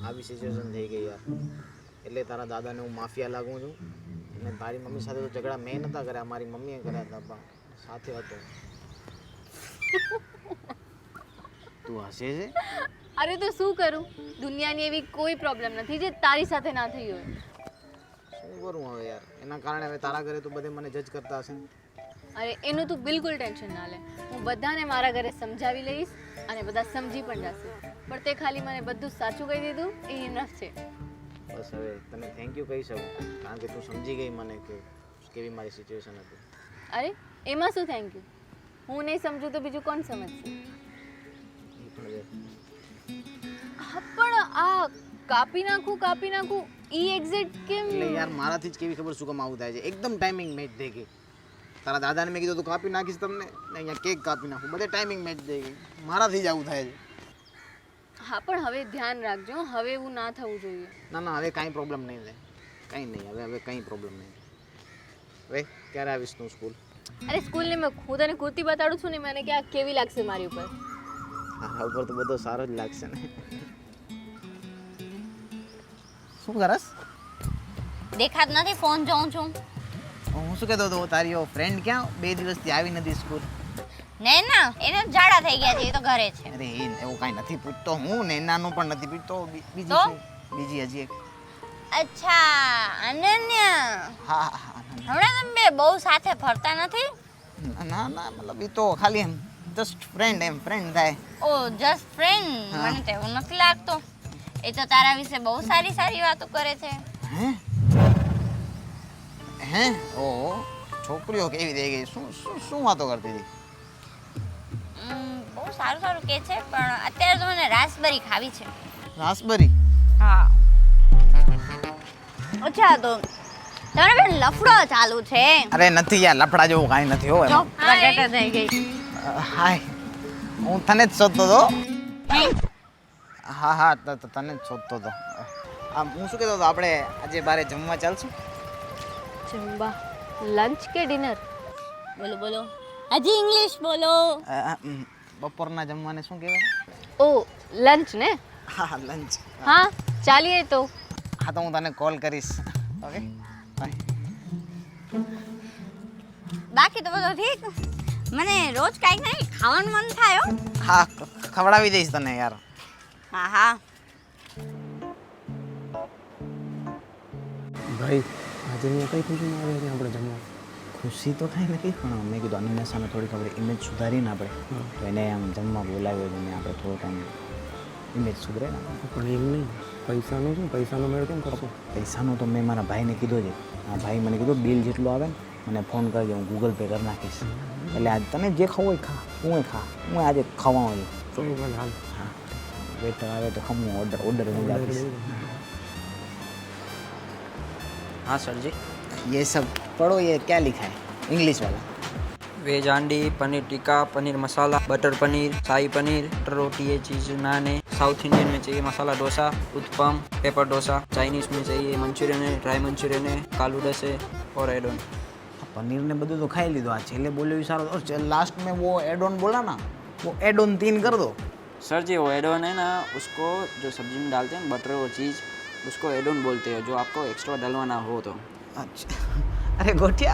આવી સિચ્યુએશન થઈ ગઈ યાર, એટલે તારા દાદાને હું માફિયા લાગું છું. અને તારી મમ્મી સાથે તો ઝઘડા મેં નહોતા કર્યા, મારી મમ્મીએ કર્યા હતા, પણ સાથે હતો. તું હસે છે? અરે તો શું કરું, દુનિયાની એવી કોઈ પ્રોબ્લેમ નથી જે તારી સાથે ના થઈ હોય. શું કરું હવે યાર, એના કારણે હવે તારા ઘરે તો બધે મને જજ કરતા હશે. અરે એનું તું બિલકુલ ટેન્શન ના લે, હું બધાને મારા ઘરે સમજાવી લઈશ અને બધા સમજી પણ જશે. પણ તે ખાલી મને બધું સાચું કહી દીધું એ ઇનફ છે. બસ હવે તને થેન્ક યુ કહી શકું, કારણ કે તું સમજી ગઈ મને કે કેવી મારી સિચ્યુએશન હતી. અરે એમાં શું થેન્ક યુ, હું નહીં સમજું તો બીજું કોણ સમજશે? એ પણ છે. હા પણ આ કાપી નાખું ઈ એક્ઝેક્ટ કેમ? એટલે યાર મારાથી જ કેવી ખબર શું કામ આવું થાય છે, એકદમ ટાઈમિંગ મેચ થઈ ગઈ. તારા દાદાને મેં કીધું તું કાપી નાખીશ તમને, ને અહીંયા કેક કાપી નાખું, બધે ટાઈમિંગ મેચ થઈ ગઈ. મારાથી જ આવું થાય છે. હા પણ હવે ધ્યાન રાખજો, હવે એવું ના થવું જોઈએ. ના હવે કાંઈ પ્રોબ્લેમ નહીં થાય, કંઈ નહીં, હવે કંઈ પ્રોબ્લેમ નહીં. હવે ક્યારે આવીશ તું સ્કૂલ? અરે સ્કૂલને મેં હું તને કુર્તી બતાડું છું ને, મને કે આ કેવી લાગશે મારી ઉપર. તારા ઉપર તો બધો સારો જ લાગશે ને. શું કરસ? દેખાત નથી, ફોન જોઉં છું. હું શું કહેતો હતો, તારી ફ્રેન્ડ ક્યાં 2 દિવસથી આવી નથી સ્કૂલ? નૈના એને ઝાડા થઈ ગયા છે, એ તો ઘરે છે. અરે એવું કાંઈ નથી પૂછતો હું, નૈનાનું પણ નથી પૂછતો, તો? બીજી હજી એક. અચ્છા અનન્યા. હા હમણાં તમે બે બહુ સાથે ફરતા નથી? ના મતલબ એ તો ખાલી એમ જસ્ટ ફ્રેન્ડ થાય. ઓ જસ્ટ ફ્રેન્ડ? હા. મને તો એવું નથી લાગતું. એ તો તારા વિશે બહુ સારી વાતો કરે છે. હે ઓહો, છોકરીઓ કેવી થઈ ગઈ, શું વાતો કરતી હતી? બહુ સારું કે છે, પણ અત્યારે તો મને રાસબરી ખાવી છે. રાસબરી? હા. અચ્છા તો તમારે બેન લફડો ચાલુ છે? અરે નથી યાર, લફડા જેવું કાંઈ નથી હો એમાં. પ્રગટ થઈ ગઈ. હાય, હું તને જ શોધતો હતો. હા તને જ શોધતો હતો. હું શું કહેતો હતો, આપણે આજે બારે જમવા ચાલશું? જમવા? લંચ કે ડિનર? બોલો હજી ઇંગ્લિશ બોલો. બપોરના જમવાને શું કહેવાય? ઓ લંચ ને? હા લંચ. હા ચાલીએ તો. હા તો હું તને કોલ કરીશ. Okay bye. બાકી તો બધું ઠીક. મને રોજ કાંઈક ને ખાવાનું મન થાય હો. હા ખવડાવી દઈશ તને યાર. હા. ભાઈ આજે અહીંયા કઈ ખુશીમાં આવે છે આપણે જમવા? ખુશી તો કાંઈ નથી, પણ મેં કીધું અનન્યા સામે થોડીક આપણે ઇમેજ સુધારીને આપણે તો એને આમ જમવા બોલાવ્યો છે, આપણે થોડોક આમ ઇમેજ સુધરે ને. પણ એમ નહીં, પૈસાનું શું, પૈસાનો મેળ કેમ કરશો? પૈસાનું તો મેં મારા ભાઈને કીધું છે. આ ભાઈ મને કીધું બિલ જેટલું આવે ને મને ફોન કરજો, હું ગૂગલ પે કરી નાખીશ. એટલે આજ તને જે ખાવું હોય ખા, હું આજે ખાવાનું છું. તો હાલ. हाँ वेटर आवे तो हम ऑर्डर मिल जाती है। हाँ सर जी। ये सब पढ़ो, ये क्या लिखा है इंग्लिश वाला? वेज हांडी, पनीर टिक्का, पनीर मसाला, बटर पनीर, शाही पनीर, रोटी, ये चीज़ नान है। साउथ इंडियन में चाहिए मसाला डोसा, उत्पम, पेपर डोसा। चाइनीज़ में चाहिए मंचूरियन है, ड्राई मंचूरियन है, कालूडस है और एड ऑन। पनीर ने બધું તો ખાઈ લીધું, આ છેલ્લે બોલ્યો વિચારો, और लास्ट में वो एड ऑन बोला ना, वो एड ऑन 3 कर दो। सर जी वो एड ऑन है ना, उसको जो सब्जी में डालते हैं बटर और चीज़, उसको एड ऑन बोलते हैं, जो आपको एक्स्ट्रा डलवाना हो तो। अच्छा अरे गोटिया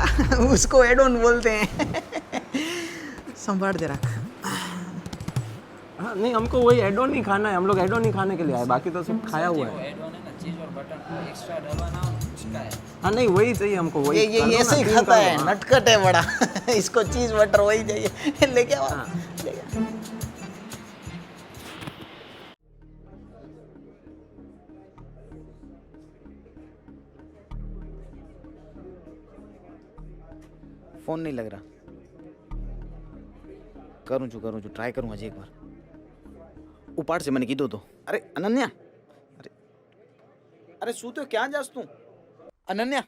उसको एड ऑन बोलते हैं। संभाल दे रख। हाँ नहीं, हमको वही एड ऑन ही खाना है, हम लोग एड ऑन ही खाने के लिए आए, बाकी तो सब खाया हुआ है। एड ऑन है ना, चीज़ और बटर एक्स्ट्रा डलवाना हो उसका है। हाँ नहीं वही चाहिए हमको, वही ये कर दो ऐसे ही ना, खाता तीन है, कर दो। नटखट है बड़ा। इसको चीज बटर वही चाहिए। लेके आओ हाँ। लेके आओ। फोन नहीं लग रहा। करूँ छू ट्राई करूँ हજી एक बार। उपाड़ से मैंने कीधो तो। अरे अनन्या, अरे શું તો ક્યાં જાસ તું? અનન્યા,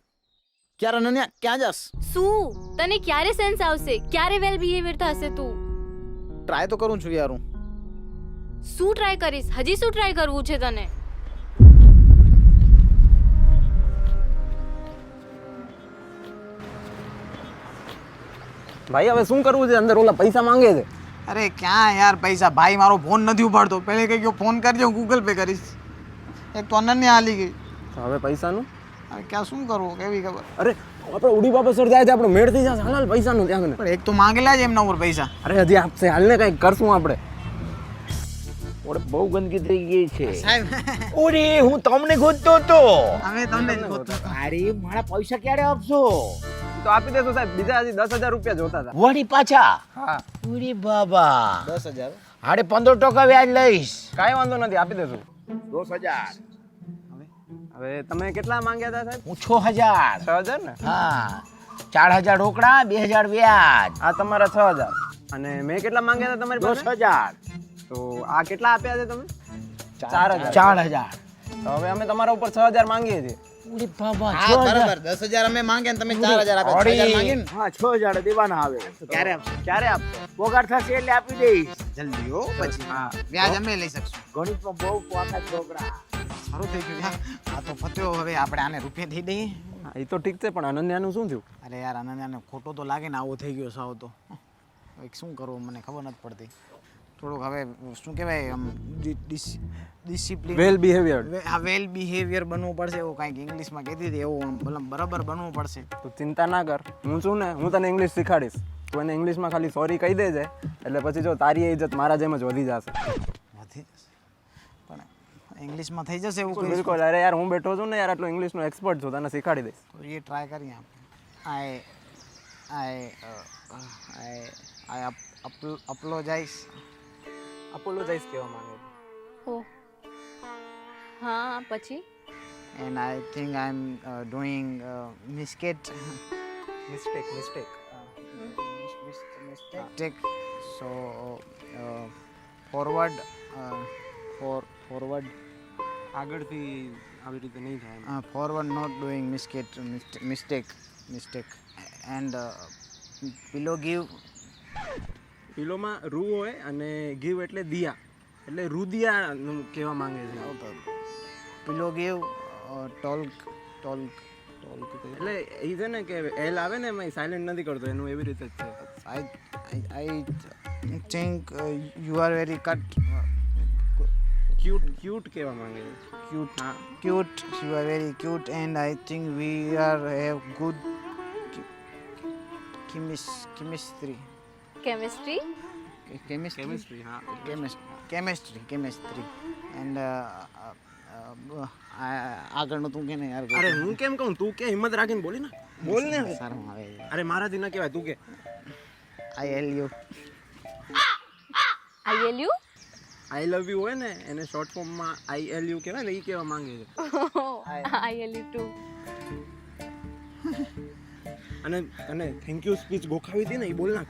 ક્યારે અનન્યા ક્યાં જાસ? શું તને ક્યારે સેન્સ આવશે, ક્યારે વેલ બિહેવિયર થશે તું? ટ્રાય તો કરું છું યાર હું. શું ટ્રાય કરીશ? હજી શું ટ્રાય કરવું છે તને? ભાઈ હવે શું કરવું છે? અંદર ઓલા પૈસા માંગે છે. અરે ક્યાં યાર પૈસા, ભાઈ મારો ફોન નથી ઉપાડતો. પહેલે કહી ગયો ફોન કરજો, હું ગૂગલ પે કરીશ. એક તો અનન્ય હાલી ગઈ. તો હવે પૈસાનું? હવે ક્યાં શું કરવું કેવી ખબર. અરે આપણે ઉડી બાબા સર જાય છે, આપણે મેળ થઈ જશે હાલ પૈસાનું ત્યાં ને. પણ એક તો માંગેલા જ એમના ઉપર પૈસા. અરે હજી આપશે હાલ ને કંઈક કરશું આપણે. ઓરે બહુ ગંદકી થઈ ગઈ છે. સાહેબ ઓરે હું તમને ગોતતો હતો. અમે તમને જ ગોતતા. અરે મારા પૈસા ક્યારે આપશો? તો આપી દેશો સાહેબ, બીજા હજી 10,000 રૂપિયા જોતા હતા. વળી પાછા? હા ઓરે બાબા 10,000. હાડે 15% વ્યાજ લઈશ. કાંઈ વાંધો નથી, આપી દેશું. 10,000. હવે તમે કેટલા માંગ્યા હતા સાહેબ? હું 6,000. 6,000 ને? હા 4,000 રોકડા 2,000 વ્યાજ. આ તમારા 6,000. અને મેં કેટલા માંગ્યા હતા તમારી પાસે? 10,000. તો આ કેટલા આપ્યા છે તમે? 4,000. 4,000. તો હવે અમે તમારા ઉપર 6,000 માંગીએ છીએ. ઓરે બાબા હા બરાબર 10,000 અમે માંગ્યા ને તમે 4,000 આપ્યા. 6,000 માંગી ને. હા 6,000 દેવાના આવે. ક્યારે આપશો? ક્યારે આપશો? પગાર થશે એટલે આપી દઈશ. જલ્દી હો પછી. હા વ્યાજ અમે લઈ શકશું. ગણિતમાં બહુ પોતા છોકરા. સારું થઈ ગયું યાર. આ તો પત્યો હવે આપણે આને રૂપિયા દઈ દઈએ. હા, એ તો ઠીક છે, પણ અનન્યાનું શું થયું? અરે યાર અનન્યાને ખોટો તો લાગે ને આવો થઈ ગયો સાવ તો. હવે શું કરવું મને ખબર નથી પડતી. થોડુંક હવે શું કહેવાય આમ ડિસિપ્લિન વેલ બિહેવિયર. વેલ બિહેવિયર બનવું પડશે. એવું કાંઈક ઇંગ્લિશમાં કહેતી હતી એવું મતલબ બરાબર બનવું પડશે. તું ચિંતા ના કર, હું છું ને, હું તને ઇંગ્લિશ શીખાડીશ. તું એને ઇંગ્લિશમાં ખાલી સોરી કહી દેજે, એટલે પછી જો તારી ઇજ્જત મારા જેમ જ વધી જશે. વધી જશે પણ ઇંગ્લિશમાં થઈ જશે એવું કહીશ બિલકુલ. અરે યાર હું બેઠો છું ને યાર, આટલો ઇંગ્લિશનો એક્સપર્ટ છું, તને શીખાડી દઈશ. તો એ ટ્રાય કરીએ આપણે. આઈ અપલોજાઇઝ. અપોલોજાઇઝ કહેવા માંગે. ઓ હા પછી and I think I'm doing mistake. Mistake. So forward આગળથી આવી રીતે નહીં થાય એમ. forward not doing mistake and below give પિલોમાં રૂ હોય અને ગીવ એટલે દિયા, એટલે રુદિયા કહેવા માંગે છે. below give talk એટલે એ છે ને કે એલ આવે ને એમાં સાયલેન્ટ નથી કરતો, એનું એવી રીતે જ છે. I think you are very cute કહેવા માંગે છે. cute. You are very cute and I think we have good chemistry. Chemistry Chemistry હા. and આગળનું તું કે ને યાર અરે હું કેમ કહું, તું કે હિંમત રાખીને બોલી ને, બોલ ને. સારું આવે. અરે મારાથી ના કહેવાય, તું કે. I love you. I L you I love you હોય ને એને શોર્ટ ફોર્મમાં આઈ એલ યુ કહેવાય ને, એ કહેવા માંગે છે. આઈ એલ યુ ટુ અને થેન્ક યુ સ્પીચ ગોખાવી હતી ને, એ બોલ ના.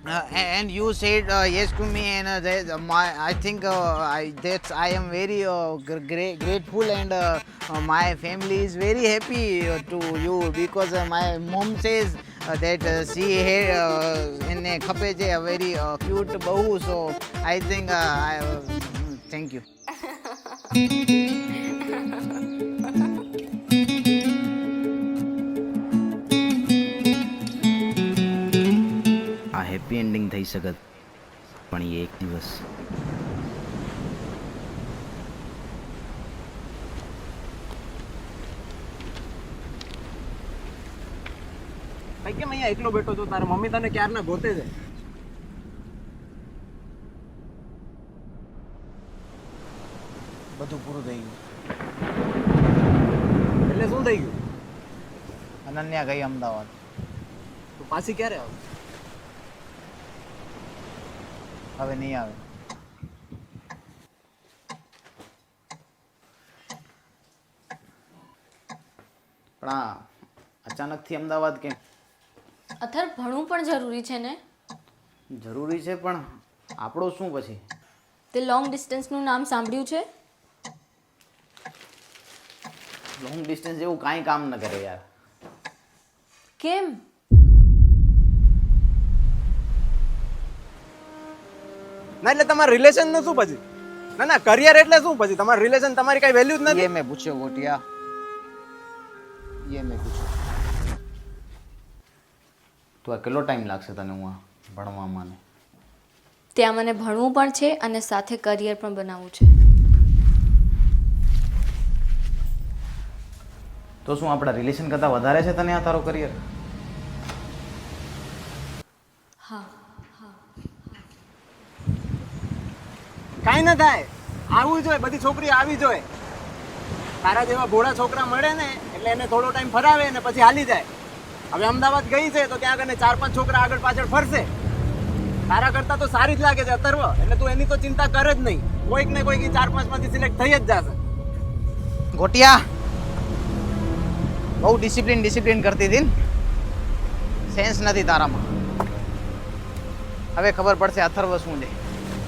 And you said yes to me and I think I am very grateful and my family is very happy to you because my mom says that she had એને ખપે છે a very cute બહુ, so I think thank you. આ happy ending થઈ શકત, પણ એ એક દિવસ ભાઈ કેમ અહીંયા એકલો બેઠો છો? તારા મમ્મી તને ક્યારના ગોતે છે. બધું પૂરું થઈ ગયું. એટલે શું થઈ ગયું? અનન્યા ગઈ અમદાવાદ. તો પાછી ક્યારે આવે? હવે નહીં આવે. પણ આ અચાનકથી અમદાવાદ કેમ? અથર ભણવું પણ જરૂરી છે ને. જરૂરી છે પણ આપણો શું પછી? તે લોંગ ડિસ્ટન્સનું નામ સાંભળ્યું છે? લોંગ ડિસ્ટન્સ જેવું કાંઈ કામ ન કરે યાર. કેમ? ના એટલે તમારા રિલેશન નું શું પછી? ના કરિયર એટલે શું પછી? તમારું રિલેશન તમારી કઈ વેલ્યુ જ નથી. ये मैं पूछो गोटिया, ये मैं पूछो. તો આ કેટલો ટાઈમ લાગશે તને હું ભણવામાં? ને ત્યાં મને ભણવું પણ છે અને સાથે કરિયર પણ બનાવવું છે. તો શું આપણા રિલેશન કરતાં વધારે છે તને આ તારો કરિયર? કાંઈ ન થાય, આવવું જોઈએ, બધી છોકરીઓ આવી જોઈએ. તારા જેવા ભોળા છોકરા મળે ને એટલે એને થોડો ટાઈમ ફરાવે ને પછી હાલી જાય. હવે અમદાવાદ ગઈ છે તો ત્યાં આગળ 4-5 છોકરા આગળ પાછળ ફરશે. તારા કરતાં તો સારી જ લાગે છે અથર્વ, એટલે તું એની તો ચિંતા કર જ નહીં. કોઈક ને કોઈક 4-5 માંથી સિલેક્ટ થઈ જ જશે. ગોટિયા બહુ ડિસિપ્લિન કરતી હતી ને, સેન્સ નથી તારામાં. હવે ખબર પડશે અથર્વ શું છે.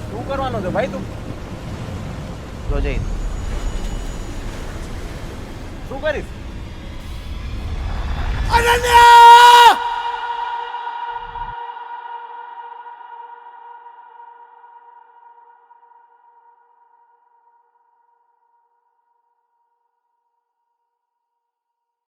શું કરવાનો છે ભાઈ તું? જોજે શું કરીશ? અનન્યા!